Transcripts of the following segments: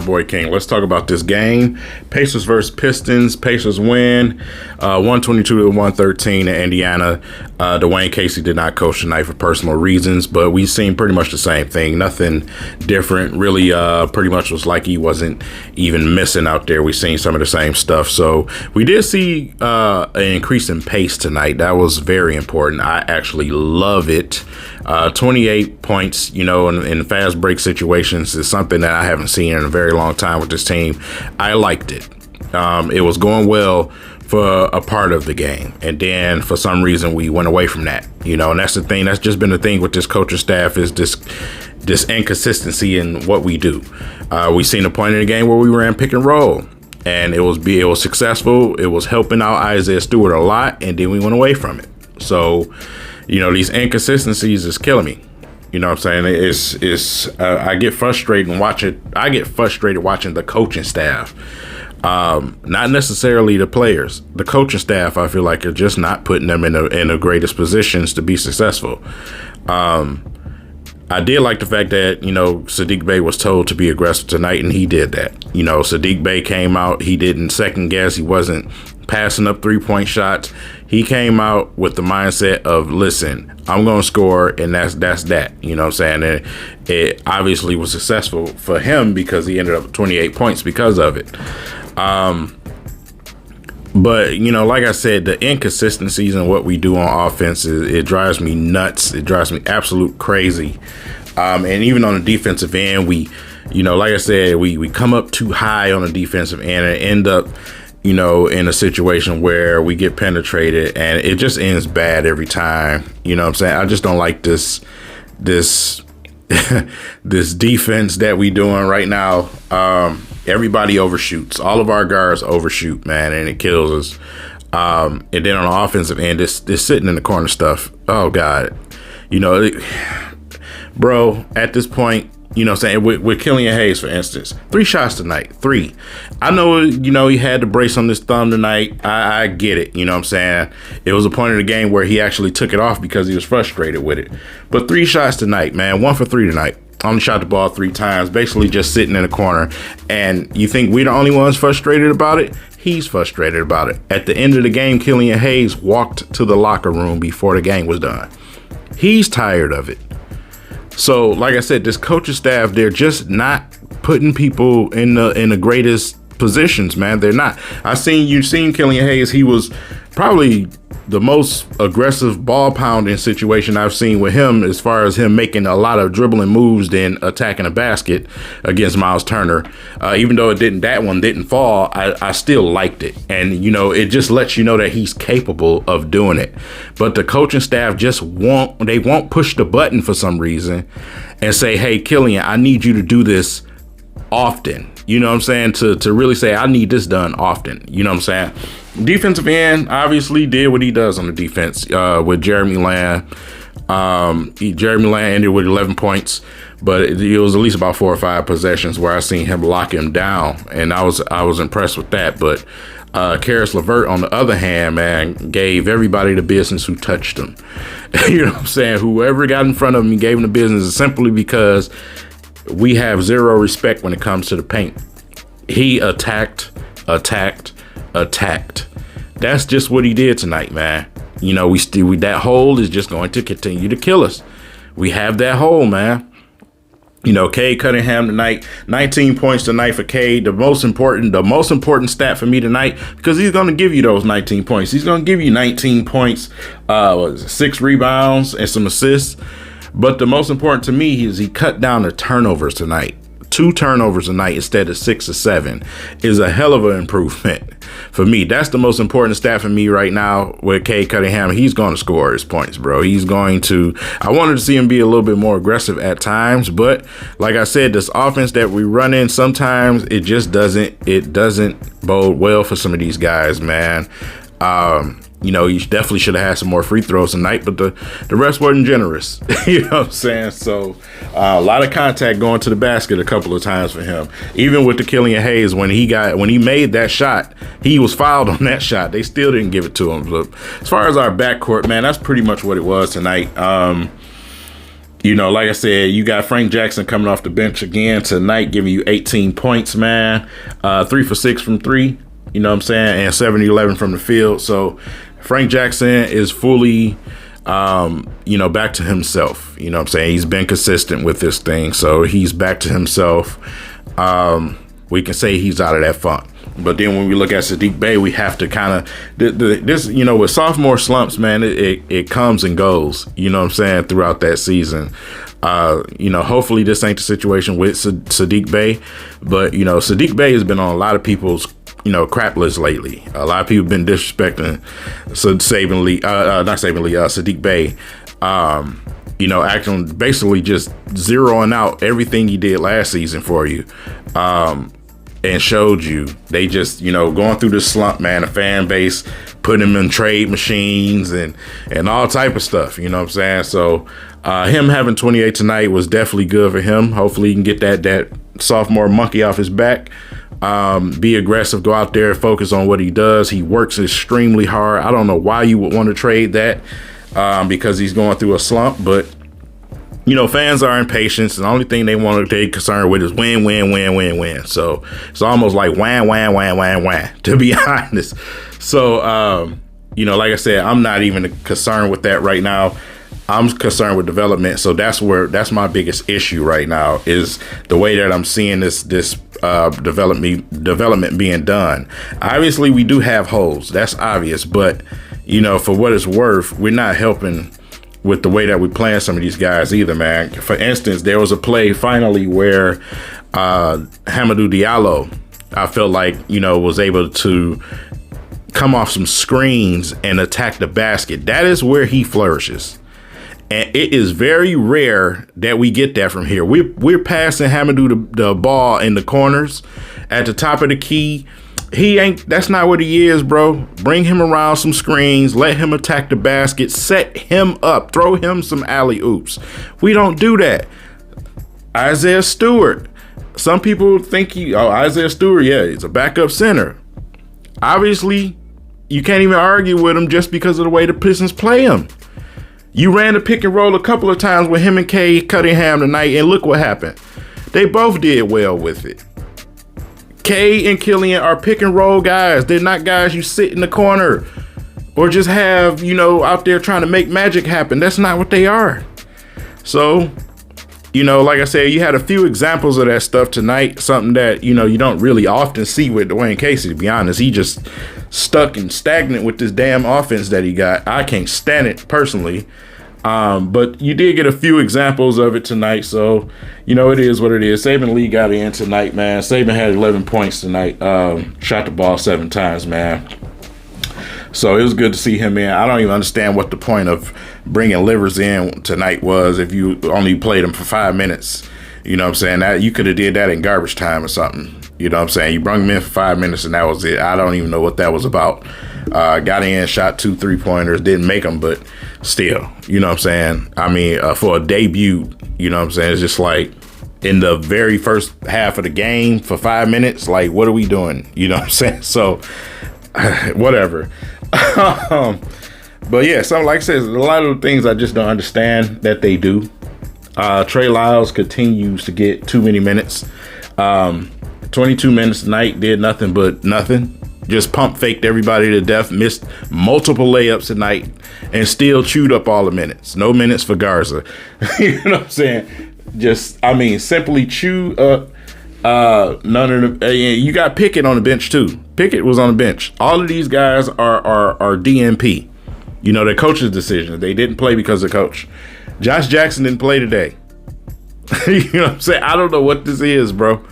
your boy King. Let's talk about this game. Pacers versus Pistons. Pacers win 122-113 in Indiana. Dwayne Casey did not coach tonight for personal reasons, but we've seen pretty much the same thing. Nothing different. Really, pretty much was like he wasn't even missing out there. We've seen some of the same stuff. So we did see an increase in pace tonight. That was very important. I actually love it. 28 points, in fast break situations is something that I haven't seen in a very long time with this team. I liked it. It was going well for a part of the game. And then for some reason we went away from that, and that's the thing. That's just been the thing with this coaching staff is this inconsistency in what we do. We seen a point in the game where we ran pick and roll and it was successful. It was helping out Isaiah Stewart a lot. And then we went away from it. So, these inconsistencies is killing me. You know what I'm saying? I get frustrated watching the coaching staff. Not necessarily the players. The coaching staff, I feel like, are just not putting them in the greatest positions to be successful. I did like the fact that, Saddiq Bey was told to be aggressive tonight, and he did that. Saddiq Bey came out. He didn't second guess. He wasn't passing up 3-point shots. He came out with the mindset of, listen, I'm going to score, and that's that. You know what I'm saying? And it obviously was successful for him because he ended up with 28 points because of it. But, like I said, the inconsistencies in what we do on offense, it drives me nuts. It drives me absolute crazy. And even on the defensive end, we, like I said, we come up too high on the defensive end and end up, in a situation where we get penetrated and it just ends bad every time. You know what I'm saying? I just don't like this this defense that we doing right now. Everybody overshoots. All of our guards overshoot, man, and it kills us. And then on the offensive end, this sitting in the corner stuff. Oh God, bro. At this point, what I'm saying, with Killian Hayes, for instance, 3 shots tonight. 3. I know, he had the brace on his thumb tonight. I get it. You know what I'm saying? It was a point in the game where he actually took it off because he was frustrated with it. But 3 shots tonight, man. 1 for 3 tonight. Only shot the ball 3 times, basically just sitting in a corner. And you think we're the only ones frustrated about it? He's frustrated about it. At the end of the game, Killian Hayes walked to the locker room before the game was done. He's tired of it. So, like I said, this coaching staff, they're just not putting people in the greatest positions, man. They're not. You've seen Killian Hayes. He was probably the most aggressive ball pounding situation I've seen with him, as far as him making a lot of dribbling moves than attacking a basket against Miles Turner. Even though that one didn't fall, I still liked it. And, it just lets you know that he's capable of doing it. But the coaching staff they won't push the button for some reason and say, hey, Killian, I need you to do this often. You know what I'm saying? To really say, I need this done often. You know what I'm saying? Defensive end obviously did what he does on the defense with Jeremy Lamb. Jeremy Lamb ended with 11 points, but it was at least about 4 or 5 possessions where I seen him lock him down, and I was impressed with that. But Karis LeVert, on the other hand, man, gave everybody the business who touched him. You know what I'm saying? Whoever got in front of him, he gave him the business simply because we have zero respect when it comes to the paint. He attacked. That's just what he did tonight, man. That hole is just going to continue to kill us. We have that hole, man. Cade Cunningham tonight, 19 points tonight for Cade. The most important stat for me tonight, because he's going to give you those 19 points. He's going to give you 19 points, 6 rebounds and some assists. But the most important to me is he cut down the turnovers tonight. 2 turnovers a night instead of 6 or 7 is a hell of an improvement for me. That's the most important stat for me right now with Cade Cunningham. He's going to score his points, bro. I wanted to see him be a little bit more aggressive at times, but like I said, this offense that we run in, sometimes it just doesn't bode well for some of these guys, man. You definitely should have had some more free throws tonight, but the rest wasn't generous. You know what I'm saying? So a lot of contact going to the basket a couple of times for him. Even with the Killian Hayes, when he made that shot, he was fouled on that shot. They still didn't give it to him. But as far as our backcourt, man, that's pretty much what it was tonight. Like I said, you got Frank Jackson coming off the bench again tonight, giving you 18 points, man. 3 for 6 from three, you know what I'm saying? And 7-11 from the field. So Frank Jackson is fully, back to himself. You know what I'm saying? He's been consistent with this thing. So he's back to himself. We can say he's out of that funk. But then when we look at Saddiq Bey, we have to kind of this, with sophomore slumps, man, it comes and goes, you know what I'm saying, throughout that season. Hopefully this ain't the situation with Saddiq Bey, but, Saddiq Bey has been on a lot of people's, crap list lately. A lot of people have been disrespecting Saddiq Bey. Acting basically just zeroing out everything he did last season for you. And showed you they just, going through this slump, man, a fan base, putting him in trade machines and all type of stuff, you know what I'm saying? So him having 28 tonight was definitely good for him. Hopefully he can get that sophomore monkey off his back, be aggressive, go out there, focus on what he does. He works extremely hard. I don't know why you would want to trade that because he's going through a slump, but fans are impatient. The only thing they want to take concern with is win, win, win, win, win. So it's almost like wham, wham, wham, wham, wham, to be honest. So, like I said, I'm not even concerned with that right now. I'm concerned with development. So that's my biggest issue right now is the way that I'm seeing this development being done. Obviously, we do have holes. That's obvious. But, for what it's worth, we're not helping with the way that we playing some of these guys either, man. For instance, there was a play finally where Hamidou Diallo, I felt like, was able to come off some screens and attack the basket. That is where he flourishes. And it is very rare that we get that from here. We're passing Hamidou the ball in the corners at the top of the key. That's not what he is, bro. Bring him around some screens, let him attack the basket, set him up, throw him some alley-oops. We don't do that. Isaiah Stewart. Some people think Isaiah Stewart, he's a backup center. Obviously, you can't even argue with him just because of the way the Pistons play him. You ran the pick and roll a couple of times with him and Cade Cunningham tonight, and look what happened. They both did well with it. Kay and Killian are pick and roll guys. They're not guys you sit in the corner or just have, out there trying to make magic happen. That's not what they are. So, like I said, you had a few examples of that stuff tonight. Something that, you don't really often see with Dwayne Casey, to be honest. He just stuck and stagnant with this damn offense that he got. I can't stand it personally. But you did get a few examples of it tonight, so it is what it is. Saban Lee got in tonight, man. Saban had 11 points tonight. Shot the ball 7 times, man. So it was good to see him in. I don't even understand what the point of bringing Livers in tonight was if you only played him for 5 minutes. You know what I'm saying? That you could have did that in garbage time or something. You know what I'm saying? You brought him in for 5 minutes and that was it. I don't even know what that was about. Got in, shot 2 3-pointers, didn't make them, but still, you know what I'm saying? I mean, for a debut, you know what I'm saying? It's just like in the very first half of the game for 5 minutes, like, what are we doing? You know what I'm saying? So, whatever. But yeah, something like I said, a lot of the things I just don't understand that they do. Trey Lyles continues to get too many minutes. 22 minutes tonight, did nothing but nothing. Just pump faked everybody to death, missed multiple layups tonight, and still chewed up all the minutes. No minutes for Garza. You know what I'm saying? Simply chew up none of the. You got Pickett on the bench too. Pickett was on the bench. All of these guys are DNP. Their coach's decision. They didn't play because of coach. Josh Jackson didn't play today. You know what I'm saying? I don't know what this is, bro.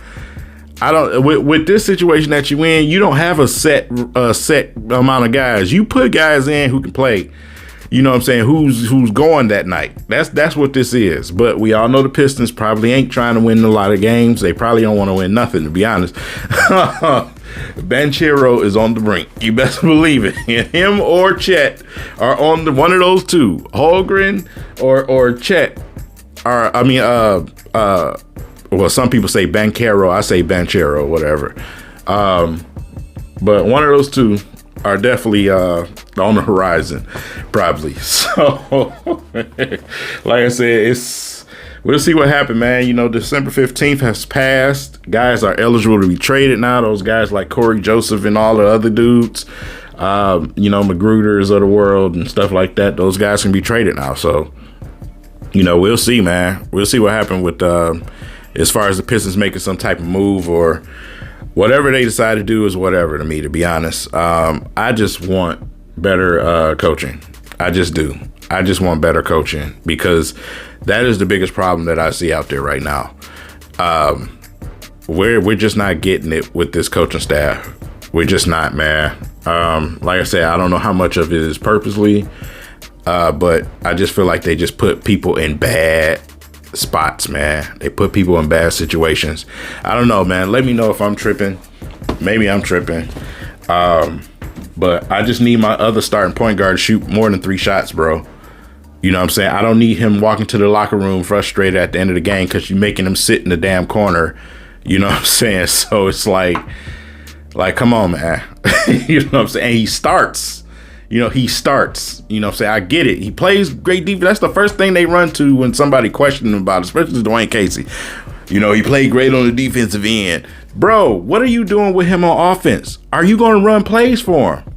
I don't with this situation that you in, you don't have a set amount of guys. You put guys in who can play. You know what I'm saying? Who's going that night. That's what this is. But we all know the Pistons probably ain't trying to win a lot of games. They probably don't want to win nothing, to be honest. Banchero is on the brink. You best believe it. Him or Chet are on one of those two. Holmgren or Chet well, some people say Banchero. I say Banchero, whatever. But one of those two are definitely on the horizon, probably. So, like I said, it's we'll see what happened, man. You know, December 15th has passed. Guys are eligible to be traded now. Those guys like Corey Joseph and all the other dudes, you know, Magruders of the world and stuff like that. Those guys can be traded now. So, you know, we'll see, man. We'll see what happened with as far as the Pistons making some type of move or whatever they decide to do is whatever to me, to be honest. I just want better coaching. I just do. I just want better coaching because that is the biggest problem that I see out there right now. We're just not getting it with this coaching staff. We're just not, man. Like I said, I don't know how much of it is purposely, but I just feel like they just put people in bad spots, man. They put people in bad situations. I don't know, man. Let me know if I'm tripping. Maybe I'm tripping. But I just need my other starting point guard to shoot more than 3 shots, bro. You know what I'm saying? I don't need him walking to the locker room frustrated at the end of the game because you're making him sit in the damn corner. You know what I'm saying? So it's like, come on, man. You know what I'm saying? And he starts. You know, he starts. You know what I'm saying? I get it. He plays great defense. That's the first thing they run to when somebody questions him about it, especially Dwayne Casey. You know, he played great on the defensive end. Bro, what are you doing with him on offense? Are you going to run plays for him?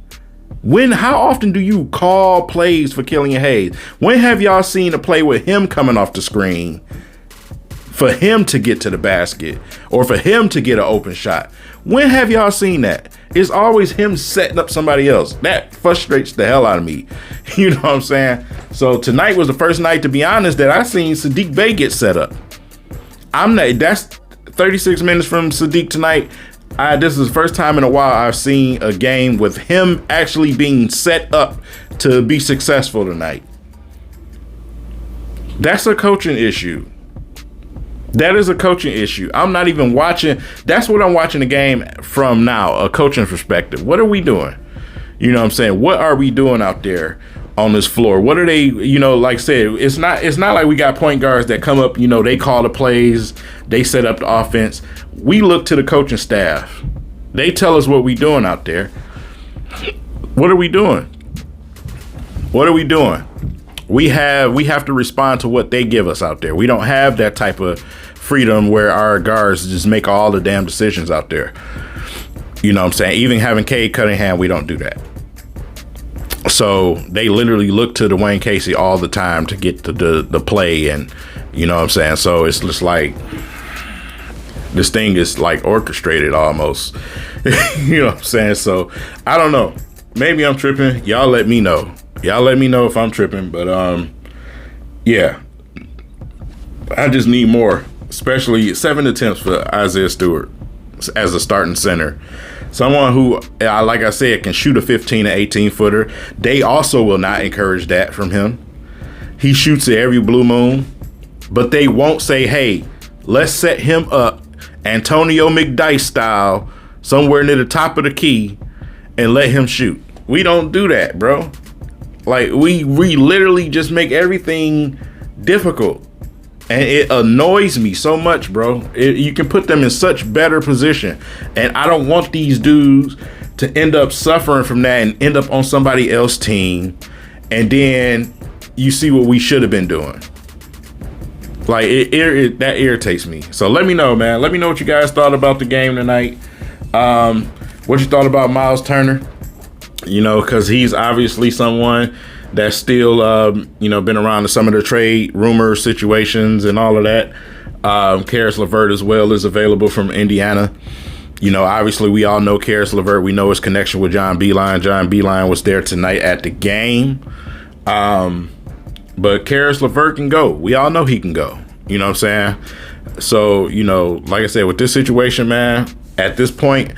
How often do you call plays for Killian Hayes? When have y'all seen a play with him coming off the screen for him to get to the basket or for him to get an open shot? When have y'all seen that? It's always him setting up somebody else. That frustrates the hell out of me. You know what I'm saying? So tonight was the first night, to be honest, that I seen Saddiq Bey get set up. That's 36 minutes from Saddiq tonight. This is the first time in a while I've seen a game with him actually being set up to be successful tonight. That's a coaching issue. That is a coaching issue. I'm not even watching. That's what I'm watching the game from now, a coaching perspective. What are we doing? You know what I'm saying? What are we doing out there on this floor? What are they, you know, like I said, it's not like we got point guards that come up, you know, they call the plays, they set up the offense. We look to the coaching staff. They tell us what we doing out there. What are we doing? What are we doing? We have to respond to what they give us out there. We don't have that type of freedom where our guards just make all the damn decisions out there. You know what I'm saying? Even having Cade Cunningham, we don't do that. So they literally look to Dwayne Casey all the time to get the play, and you know what I'm saying? So it's just like this thing is like orchestrated almost. You know what I'm saying? So I don't know. Maybe I'm tripping. Y'all let me know. Y'all let me know if I'm tripping. But yeah. I just need more. Especially 7 attempts for Isaiah Stewart as a starting center. Someone who, like I said, can shoot a 15 to 18 footer. They also will not encourage that from him. He shoots it every blue moon. But they won't say, hey, let's set him up Antonio McDyess style somewhere near the top of the key and let him shoot. We don't do that, bro. Like, we literally just make everything difficult. And it annoys me so much, bro. You can put them in such better position. And I don't want these dudes to end up suffering from that and end up on somebody else's team. And then you see what we should have been doing. Like, that irritates me. So let me know, man. Let me know what you guys thought about the game tonight. What you thought about Miles Turner. You know, because he's obviously someone that's still, you know, been around some of the trade rumor situations and all of that. Karis LeVert as well is available from Indiana. You know, obviously we all know Karis LeVert. We know his connection with John Beilein. John Beilein was there tonight at the game. But Karis LeVert can go. We all know he can go. You know what I'm saying? So, you know, like I said, with this situation, man, at this point,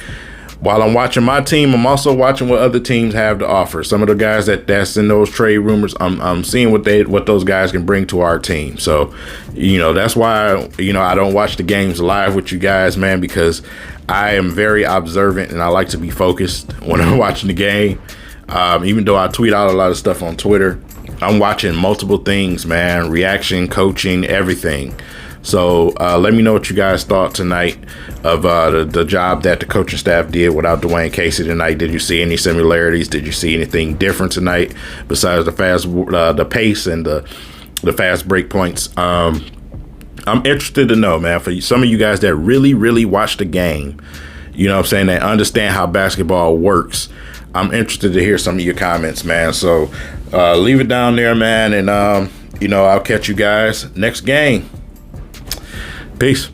while I'm watching my team, I'm also watching what other teams have to offer. Some of the guys that's in those trade rumors, I'm seeing what those guys can bring to our team. So, you know, that's why, you know, I don't watch the games live with you guys, man, because I am very observant and I like to be focused when I'm watching the game. Even though I tweet out a lot of stuff on Twitter, I'm watching multiple things, man, reaction, coaching, everything. So let me know what you guys thought tonight of the job that the coaching staff did without Dwayne Casey tonight. Did you see any similarities? Did you see anything different tonight besides the pace and the fast break points? I'm interested to know, man, for some of you guys that really, really watch the game, you know what I'm saying, that understand how basketball works. I'm interested to hear some of your comments, man. So leave it down there, man. And, you know, I'll catch you guys next game. Peace.